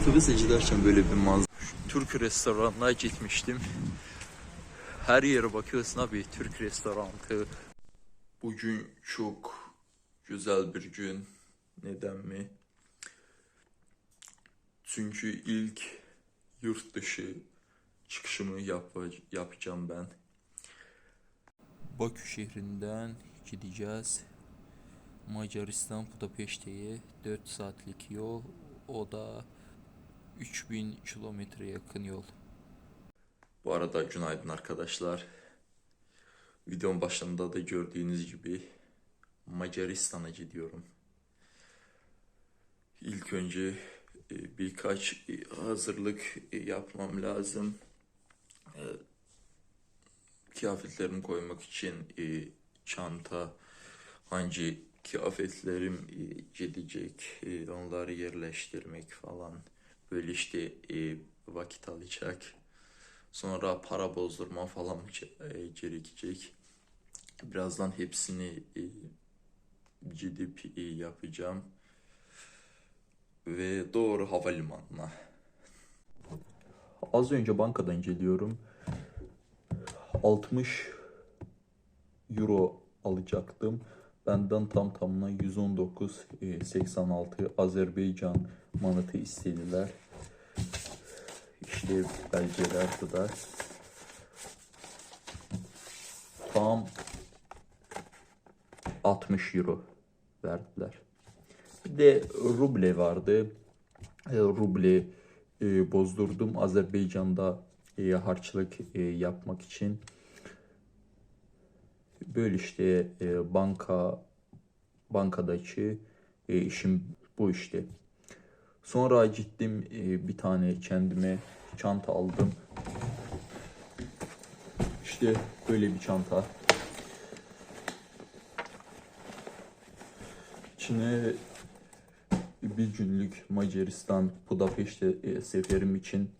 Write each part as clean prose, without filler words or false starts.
Otobüse giderken böyle bir manzara. Türk restoranına gitmiştim. Her yere bakıyorsun abi, Türk restoranı. Bugün çok güzel bir gün. Neden mi? Çünkü ilk yurt dışı çıkışımı yapacağım ben. Bakü şehrinden gideceğiz. Macaristan Budapeşte'ye 4 saatlik yol. O da 3000 kilometre yakın yol. Bu arada günaydın arkadaşlar. Videonun başında da gördüğünüz gibi Macaristan'a gidiyorum. İlk önce birkaç hazırlık yapmam lazım. Kıyafetlerimi koymak için çanta, hangi kıyafetlerim gidecek, onları yerleştirmek falan. Böyle işte vakit alacak. Sonra para bozdurma falan gerekecek. Birazdan hepsini gidip yapacağım. Ve doğru havalimanına. Az önce bankadan geliyorum. 60 euro alacaktım. Benden tam tamına 119,86 Azerbaycan manatı istediler. İşte belgeler de tam 60 euro verdiler. Bir de ruble vardı. Ruble bozdurdum Azerbaycan'da harçlık yapmak için. Böyle işte bankadaki işim bu işte. Sonra gittim bir tane kendime çanta aldım. İşte böyle bir çanta. İçine bir günlük Macaristan Budapeşte seferim için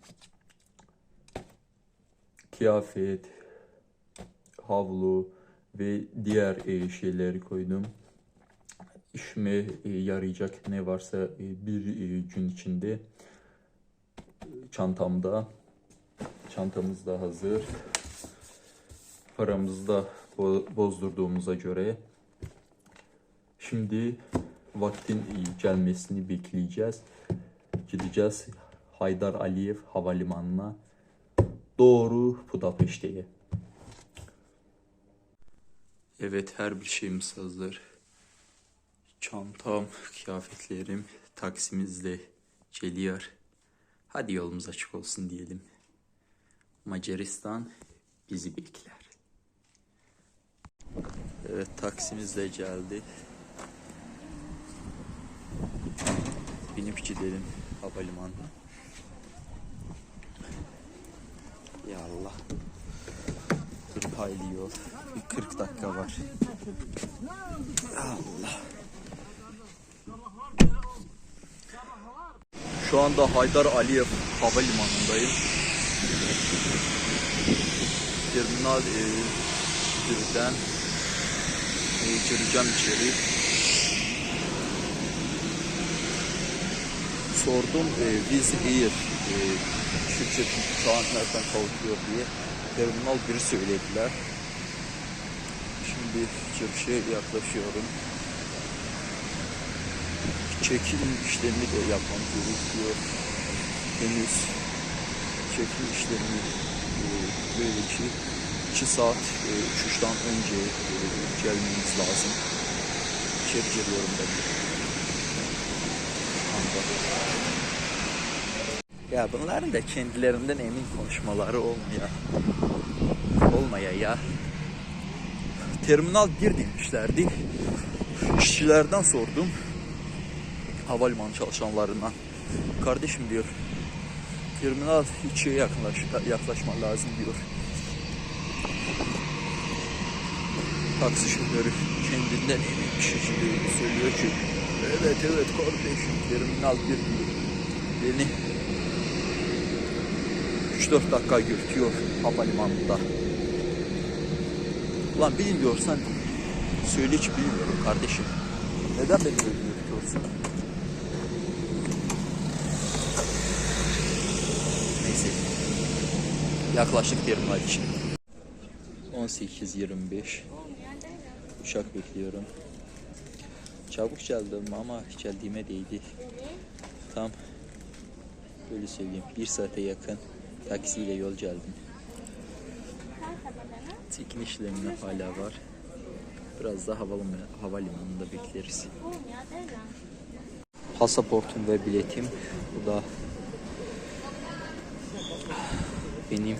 kıyafet, havlu ve diğer şeyleri koydum. İşime yarayacak ne varsa bir gün içinde çantamız da hazır. Paramızı da bozdurduğumuza göre şimdi vaktin gelmesini bekleyeceğiz. Gideceğiz Haydar Aliyev Havalimanı'na, doğru Budapeşte'ye. Evet, her bir şeyimiz hazır. Çantam, kıyafetlerim, taksimizde geliyor. Hadi yolumuz açık olsun diyelim. Macaristan bizi bekler. Evet, taksimiz de geldi. Binip gidelim havalimanına. Ya Allah. 40 hayli yol. Bir 40 dakika var. Allah. Şu anda Haydar Aliyev Havalimanı'ndayım. Terminal 1'den gireceğim içeri. Sordum Wizz Air şirketin uçağın nereden kalkıyor diye. Terminal 1'i söylediler. Şimdi girişe yaklaşıyorum. Çekim işlemi de yapmam gerekiyor. Henüz çekim işlemi böyle ki 2 saat uçuştan önce gelmemiz lazım. İçeri giriyorum ben. Ya bunların da kendilerinden emin konuşmaları olmaya ya. Terminal 1 demişlerdi. İşçilerden sordum. Havalimanı çalışanlarından. Kardeşim diyor, terminal 2'ye yaklaşman lazım diyor. Taksi şoförü kendinden emin bir şekilde söylüyor ki evet kardeşim, terminal 1 diyor. Beni 3-4 dakika götürüyor havalimanında. Ulan bilmiyorsan söyle ki bilmiyorum kardeşim. Neden beni böyle götürüyorsun? taksi. Yaklaşık terminal için. 18:25. Uçak bekliyorum. Çabuk geldim ama geldiğime değdi. Tam böyle söyleyeyim 1 saate yakın taksiyle yol geldim. Çekin işlemine hala var. Biraz da havalimanında bekleriz. Pasaportum ve biletim. Bu da benim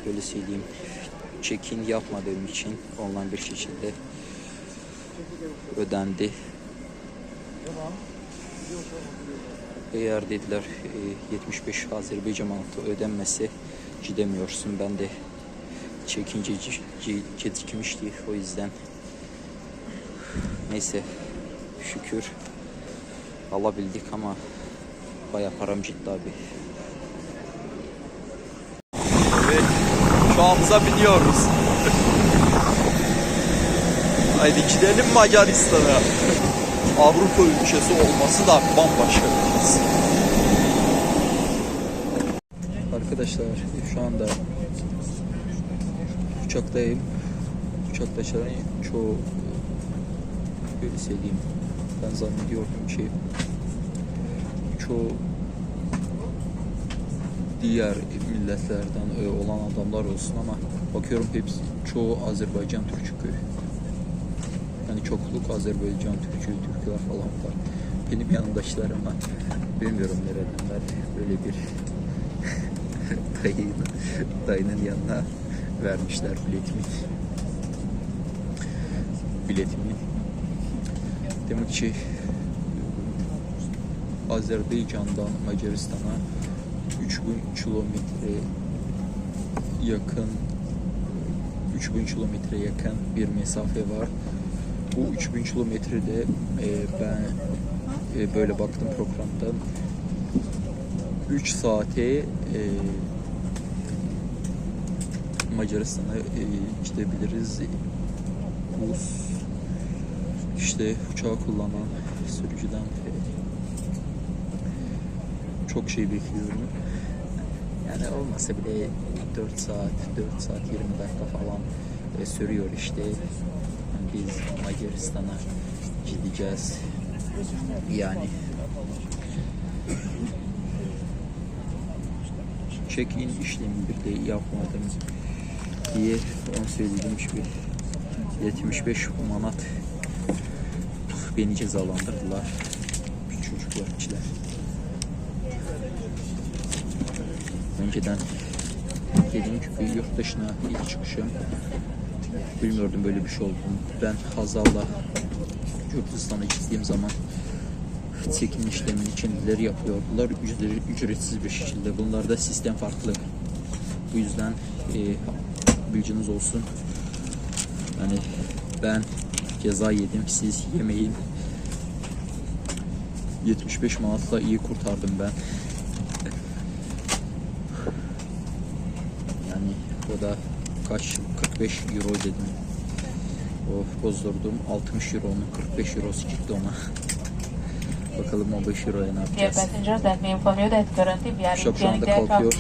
böyle söyleyeyim check-in yapmadığım için online bir şekilde ödendi. Eğer dediler 75 Azerbaycan manatı ödenmesi gidemiyorsun. Ben de çekince gecikmişti, o yüzden neyse şükür alabildik ama bayağı param gitti abi. Evet, uçağımıza biniyoruz. Haydi gidelim Macaristan'a. Avrupa ülkesi olması da bambaşka bir his. Arkadaşlar şu anda uçaktayım. Uçaktaşların çoğu böyle söyleyeyim. Ben zannediyordum ki çoğu diğer milletlerden olan adamlar olsun ama bakıyorum hepsi çoğu Azerbaycan Türk'ü. Yani çokluk Azerbaycan Türk'ü, Türkler falan var. Benim yanımdakiler ama bilmiyorum neredenler böyle bir dayının yanına vermişler biletimi. Demek ki Azerbaycan'dan Macaristan'a 3000 kilometre yakın bir mesafe var. Bu 3000 kilometrede ben böyle baktım programda 3 saate Macaristan'a gidebiliriz. Bu işte uçağı kullanan sürücüden çok şey bekliyorum. Yani olmasa bile 4 saat 20 dakika falan sürüyor işte. Biz Macaristan'a gideceğiz. Yani check-in işlemi bir de yapmadım diye onu söylediğim gibi 75 manat beni cezalandırdılar. Çocuklar. Önceden dediğim gibi yurt dışına ilk çıkışım. Bilmiyordum böyle bir şey olduğunu. Ben Hazal'la Gürcistan'a gittiğim zaman çekim işlemini kendileri yapıyordular. Ücretsiz bir şekilde. Bunlarda sistem farklı. Bu yüzden bilginiz olsun. Yani ben ceza yedim. Siz yemeyin. 75 manatla iyi kurtardım ben. Yani o da kaç? 45 euro dedim. O bozdurdum. 60 euronun 45 eurosu çıktı ona. Bakalım 15 euroya ne yapacağız. Uçak şu anda kalkıyor.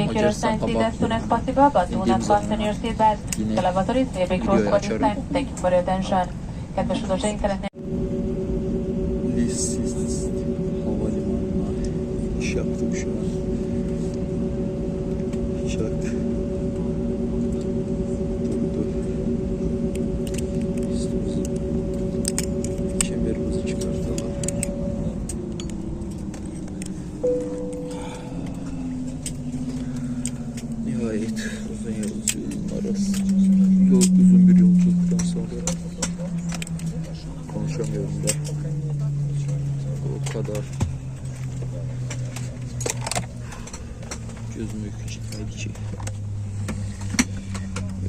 Macaristan hava indiğim zaman yine videoyu açarım. Lissiz havalimanına iş yaptım şu an. Uçak durdu. Üstümüzü kemerimizi çıkartalım. Nihayet uzun bir yolculuktan sonra konuşamıyorum da o kadar gözüm uyku gitmedi ki.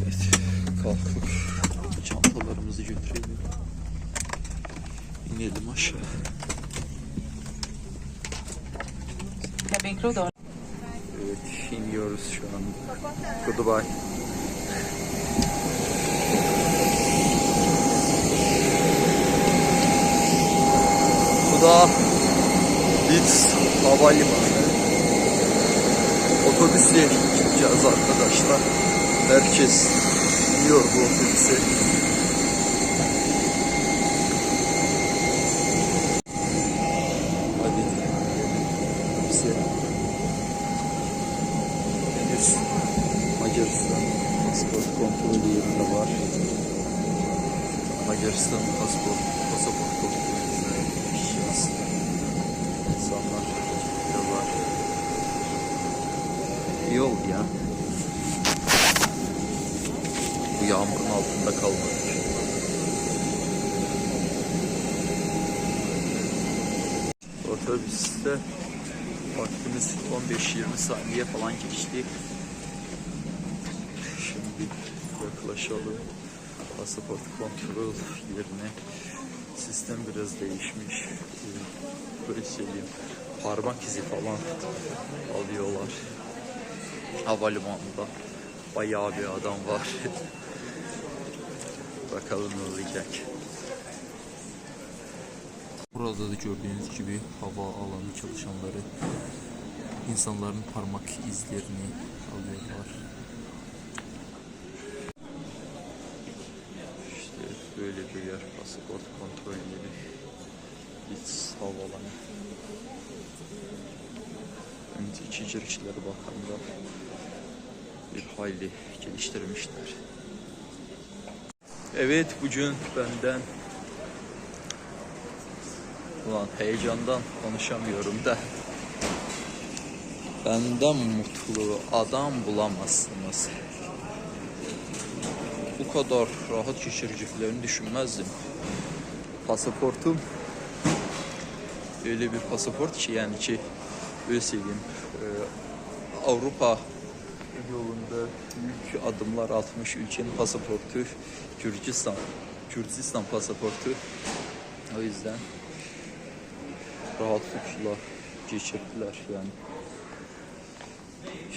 Evet, kalkıp çantalarımızı götürelim. İnelim aşağı. Evet, iniyoruz şu an. Goodbye. Bu da Leeds havalimanı. Otobüsle gideceğiz arkadaşlar. Herkes biniyor bu otobüse. Hadi otobüse. Henüz Macaristan pasaport kontrolü yerinde var. Macaristan pasaport kontrolüne gideceğiz. İnsanlar var. İyi oldu ya. Bu yağmurun altında kalmadık. Otobüste vaktimiz 15-20 saniye falan geçti. Şimdi yaklaşalım pasaport kontrol yerine. Sistem biraz değişmiş. Böyle söyleyeyim, parmak izi falan alıyorlar. Havalimanında bayağı bir adam var. Bakalım ne olacak. Burada da gördüğünüz gibi hava alanı çalışanları insanların parmak izlerini alıyorlar. İşte böyle bir yer, pasaport kontrolleri. Biz havalanı. İçişleri Bakanlığı bir hayli geliştirmişler. Evet, bugün benden ulan heyecandan konuşamıyorum da benden mutlu adam bulamazsınız. Bu kadar rahat geçireceklerini düşünmezdim. Pasaportum öyle bir pasaport ki, yani ki öyle söyleyeyim, Avrupa yolunda büyük adımlar atmış ülkenin pasaportu Gürcistan pasaportu. O yüzden rahatlıkla geçirdiler yani.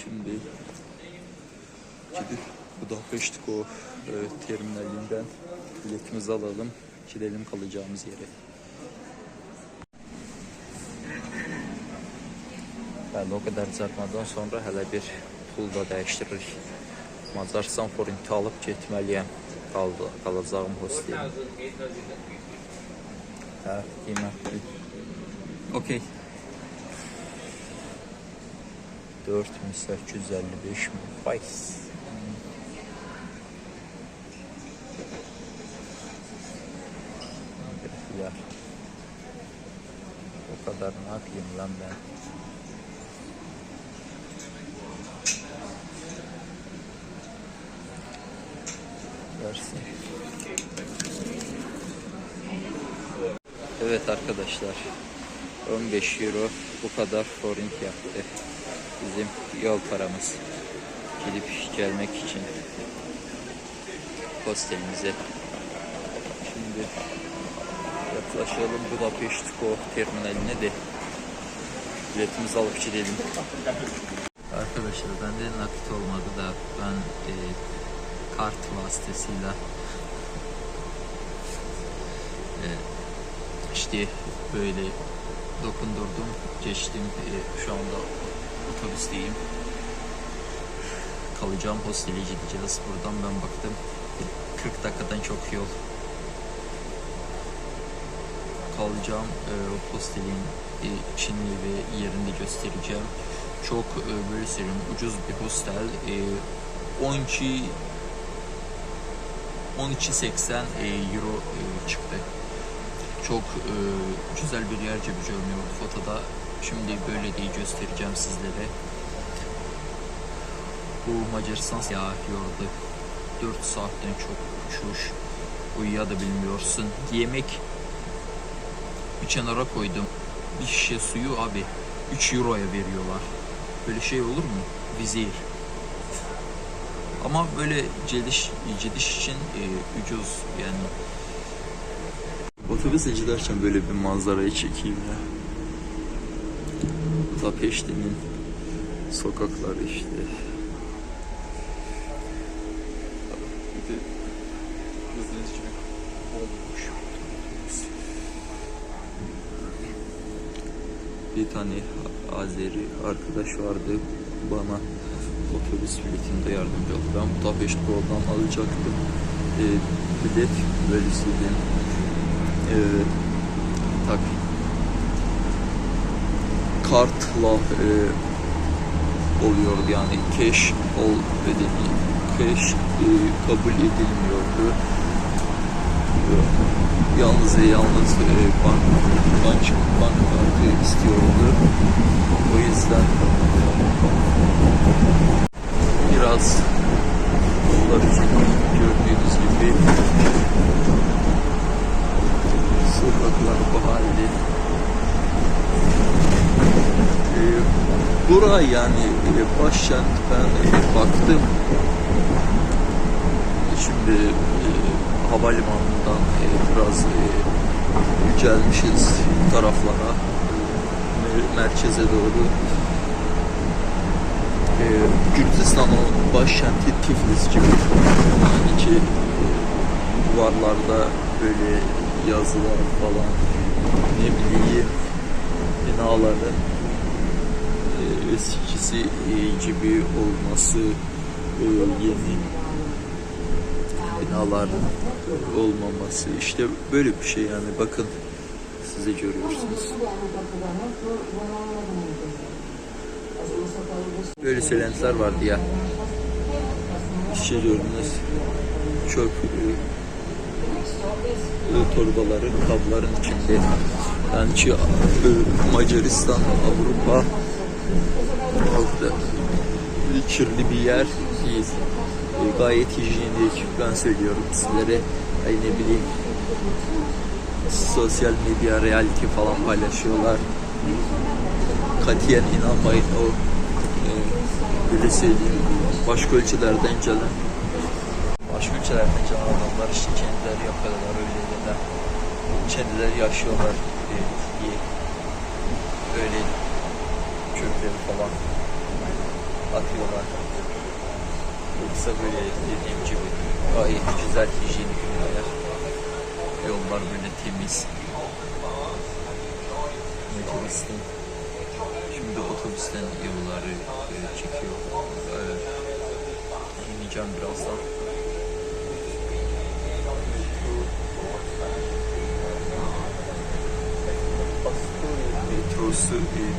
Şimdi gidip Budapeştiko terminalinden biletimizi alalım, gidelim kalacağımız yere. Bəli, o qədər çarpmadan sonra hələ bir pul da dəyişdiririk. Macaristan forinti alıb getməliyəm qalacağım hostelə. Hə, qiymətli. Okey. 4855 faiz. Ya. O kadar ne yapayım lan ben? Versin. Evet arkadaşlar, 15 euro bu kadar forint yaptı bizim yol paramız, gidip gelmek için hostelimize. Şimdi yaklaşalım Budapeştiko terminaline de biletimizi alıp gidelim. Arkadaşlar, bende nakit olmadı da ben kart vasıtasıyla işte böyle dokundurdum, geçtim. Şu anda otobüsteyim. Kalacağım hostele gideceğiz. Buradan ben baktım 40 dakikadan çok yol. Kalacağım hostelin içini ve yerini göstereceğim. Çok böyle söyleyeyim, ucuz bir hostel. 12.80 euro çıktı. Çok güzel bir yer gibi görünüyor fotoda. Şimdi böyle diye göstereceğim sizlere. Bu Macaristan yağıyordu. 4 saatten çok uçuş. Uyuyabilmiyorsun. Yemek bir kenara koydum. Bir şişe suyu abi 3 euroya veriyorlar. Böyle şey olur mu? Vizir. Ama böyle gidiş için ucuz yani. Otobüse giderken böyle bir manzarayı çekeyim ya. Budapeşte'nin sokakları işte. Bir de gördüğünüz gibi bomboş otobüs. Bir tane Azeri arkadaş vardı, bana otobüs biletinde yardımcı oldu. Ben Budapest oradan alacaktım bilet, böylesiydi. Tabii kartla oluyordu, yani cash kabul edilmiyordu. Yalnız bank kartı istiyordu. O yüzden biraz yollar için gördüğünüz gibi sokaklar bu halde. Buraya yani başkent, ben baktım. Şimdi havalimanından biraz yücelmişiz taraflara, merkeze doğru. Gürcistan'ın başkenti Tiflis gibi, yani ki duvarlarda böyle yazılar falan, ne bileyim, binaları eskisi gibi olması, yeni binalar olmaması, işte böyle bir şey yani. Bakın, size görüyorsunuz. Böyle söylentiler vardı ya. İşte gördünüz, çöp torbaları kabların içinde. Yani Macaristan, Avrupa kirli bir yer değil. Gayet hijyenik, ben söylüyorum sizlere. Ay ne bileyim, sosyal medya reality falan paylaşıyorlar. Katiyen inanmayın, o böyle söyleyeyim, başka ülkelerden gelen adamlar işte kendileri yapıyorlar, öyle ya da kendileri yaşıyorlar diye öyle çöpleri falan atıyorlar. Yoksa böyle dediğim gibi gayet güzel, hijyenik bir yer. Yollar böyle temiz. Metrobüsten. Şimdi otobüsten yolları çekiyor. İneceğim birazdan. Metrosu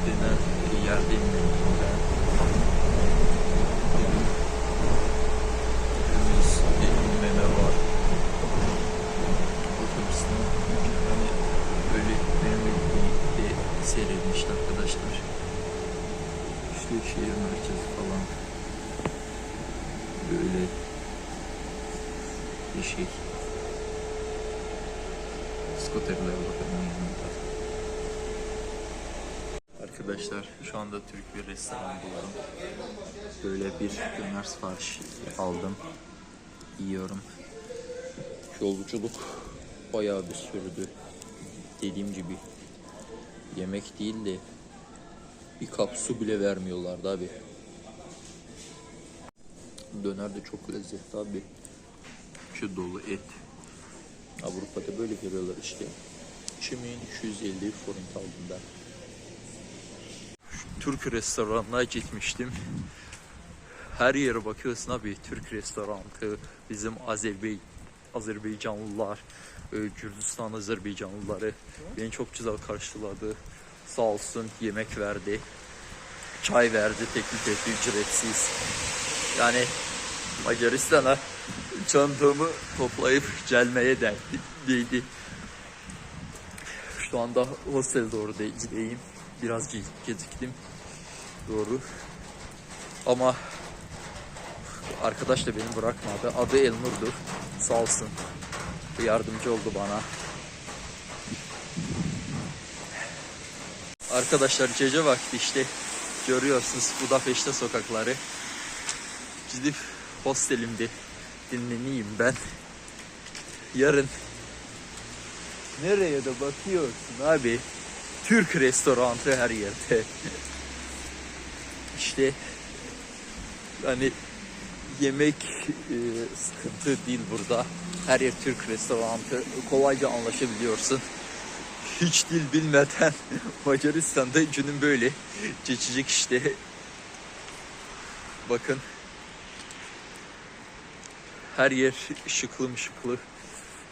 denen yerdeyim ben. Inmeme var. Otobüsten. Hani böyle benim bir seyredmişti arkadaşlar. İşte şehir merkezi falan. Böyle bir şey. Skoterler bakın yanında. Arkadaşlar şu anda Türk bir restoran buldum. Böyle bir döner sipariş aldım. Yiyorum. Yolculuk bayağı bir sürdü. Dediğim gibi yemek değil de bir kap su bile vermiyorlardı abi. Döner de çok lezzetli abi. Şu dolu et. Avrupa'da böyle veriyorlar işte. 2250 forint aldım ben. Türk restoranına gitmiştim. Her yere bakıyorsun abi, Türk restoranı, bizim Azerbaycanlılar, Gürcistan Azerbaycanlıları beni çok güzel karşıladı. Sağ olsun, yemek verdi, çay verdi, teklif etti, ücretsiz. Yani Macaristan'a çantamı toplayıp gelmeye değdi. Şu anda hostele doğru gideyim. Biraz geciktim. Doğru. Ama arkadaş da beni bırakmadı. Adı Elnur'dur. Sağ olsun. Yardımcı oldu bana. Arkadaşlar gece vakti işte. Görüyorsunuz Budapest'te sokakları. Gidip hostelimde dinleneyim ben. Yarın nereye de bakıyorsun abi? Türk restoranı her yerde. İşte hani yemek sıkıntı değil burada. Her yer Türk restoranı. Kolayca anlaşabiliyorsun. hiç dil bilmeden Macaristan'da günüm böyle geçecek işte. Bakın. Her yer ışıklı mışıklı.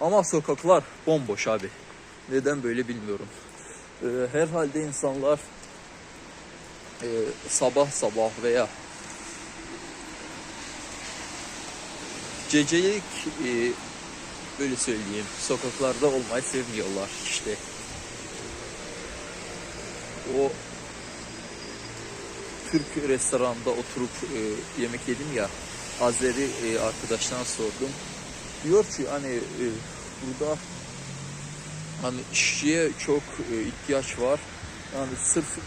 Ama sokaklar bomboş abi. Neden böyle bilmiyorum. Herhalde insanlar sabah sabah veya gecelik böyle söyleyeyim sokaklarda olmayı sevmiyorlar işte. O Türk restoranında oturup yemek yedim ya, Azeri arkadaştan sordum. Diyor ki hani burada hani işçiye çok ihtiyaç var. Yani sırf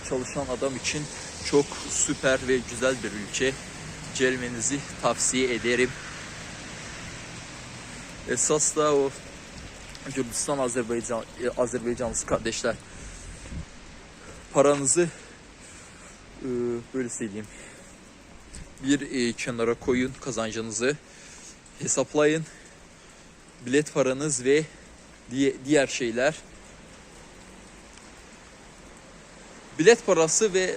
çalışan adam için çok süper ve güzel bir ülke. Gelmenizi tavsiye ederim. Esas da o Gürcistan Azerbaycanlısı kardeşler, paranızı böyle söyleyeyim bir kenara koyun, kazancınızı hesaplayın, bilet paranız ve diğer şeyler, bilet parası ve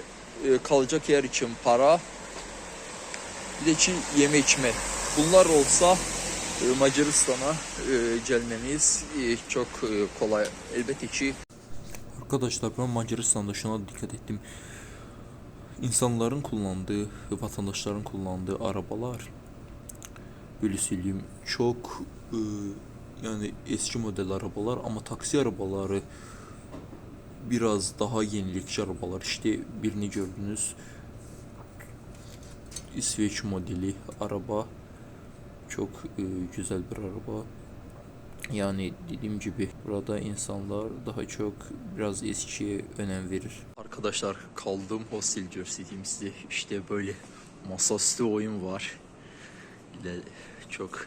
kalacak yer için para, bir de ki yeme içme, bunlar olsa Macaristan'a gelmeniz çok kolay. Elbette ki. Arkadaşlar ben Macaristan'da şuna dikkat ettim. İnsanların kullandığı, vatandaşların kullandığı arabalar, böyle söyleyeyim, çok yani eski model arabalar ama taksi arabaları biraz daha yenilikçi arabalar. İşte birini gördünüz, İsveç modeli araba, çok güzel bir araba. Yani dediğim gibi burada insanlar daha çok biraz eskiye önem verir. Arkadaşlar kaldığım hostel göstereyim size. İşte böyle masaüstü oyun var. Bir de çok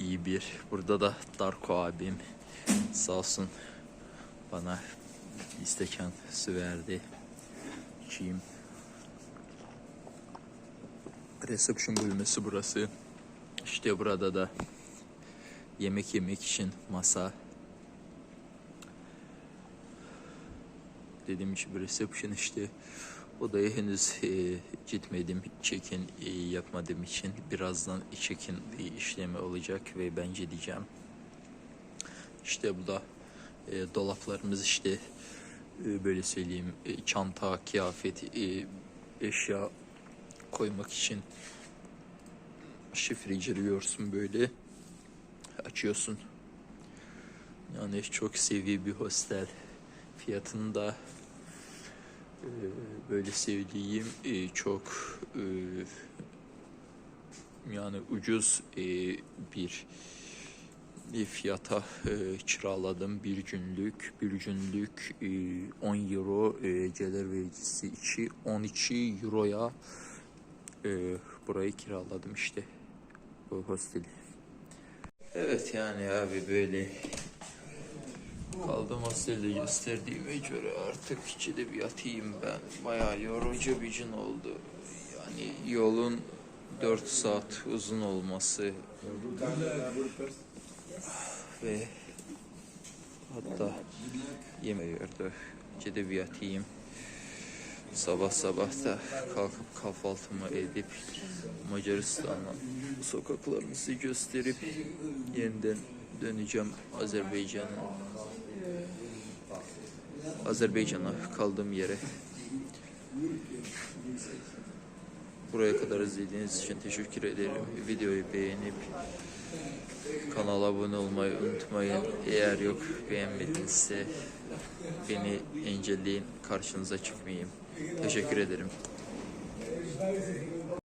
iyi bir. Burada da Darko abim sağ olsun bana istekan su verdi. İçeyim. Reception bölmesi burası. İşte burada da yemek yemek için masa. Dediğim gibi reception işte. Odaya henüz gitmedim. Check-in yapmadığım için birazdan check-in işlemi olacak ve ben gideceğim. İşte bu da dolaplarımız işte böyle söyleyeyim, çanta, kıyafet, eşya koymak için şifreyi giriyorsun böyle. Açıyorsun. Yani çok seviye bir hostel. Fiyatını da böyle sevdiğim çok yani ucuz bir fiyata kiraladım. Bir günlük 10 euro gelir vergisi içi 12 euroya burayı kiraladım işte, bu hosteli. Evet yani abi böyle kaldım hostelde gösterdiğime göre artık içeri bir yatayım ben. Bayağı yorucu bir gün oldu. Yani yolun 4 saat uzun olması ve hatta yemiyordu. İçeri bir yatayım. Sabah sabah da kalkıp kahvaltımı edip Macaristan'a sokaklarımızı gösterip yeniden döneceğim Azerbaycan'a kaldığım yere. Buraya kadar izlediğiniz için teşekkür ederim. Videoyu beğenip kanala abone olmayı unutmayın. Eğer yok beğenmedinizse beni engelleyin, karşınıza çıkmayayım. Teşekkür ederim.